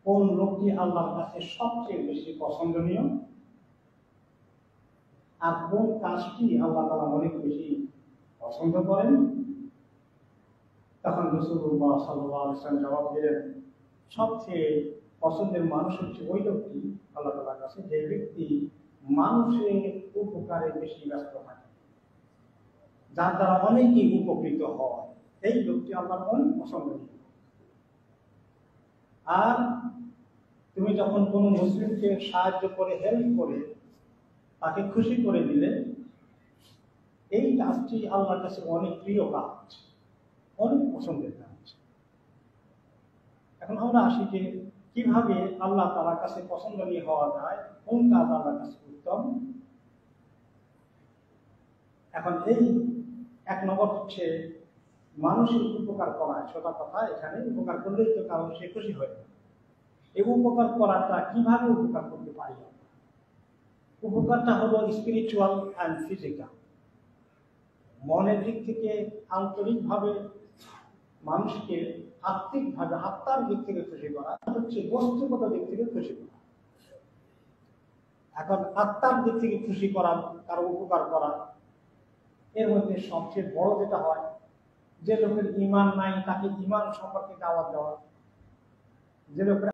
কোন লোকটি আল্লাহর কাছে সবচেয়ে বেশি পছন্দনীয় আর কোন কাজটি আল্লাহ তাআলা অনেক বেশি পছন্দ করেন। তখন রাসূলুল্লাহ সাল্লাল্লাহু আলাইহি ওয়াসাল্লাম জবাব দিলেন, সবচেয়ে পছন্দের মানুষ হচ্ছে ওই লোকটি আল্লাহ তাআলার কাছে যে ব্যক্তি মানুষের উপকারে বেশি ব্যস্ত থাকে, যার দ্বারা অনেকেই উপকৃত হয়, এই লোকটি আল্লাহর অনেক পছন্দনীয়। আর তুমি যখন কোনো মুসলিমকে সাহায্য করে, হেল্প করে, তাকে খুশি করে দিলে, এই কাজটি আল্লাহর কাছে অনেক প্রিয় কাজ, অনেক পছন্দের কাজ। এখন আমরা আসি যে কিভাবে আল্লাহ তাআলার কাছে পছন্দনীয় হওয়া যায়, কোন কাজ আল্লাহর কাছে উত্তম। এখন এই এক নম্বর হচ্ছে মানুষের উপকার করা। সোজা কথা, এখানে উপকার করলেই তো কারণ সে খুশি হয় না। এই উপকার করাটা কিভাবে উপকার করতে পারি? উপকারটা হলো স্পিরিচুয়াল অ্যান্ড ফিজিক্যাল। মনের দিক থেকে আন্তরিকভাবে মানুষকে, আত্মিকভাবে আত্মার দিক থেকে খুশি করা হচ্ছে বস্তুগত দিক থেকে খুশি করা। এখন আত্মার দিক থেকে খুশি করা, কারো উপকার করা, এর মধ্যে সবচেয়ে বড় যেটা হয়, যে লোকের ঈমান নাই তাকে ঈমান সম্পর্কে দাওয়াত দেওয়া, যে লোকের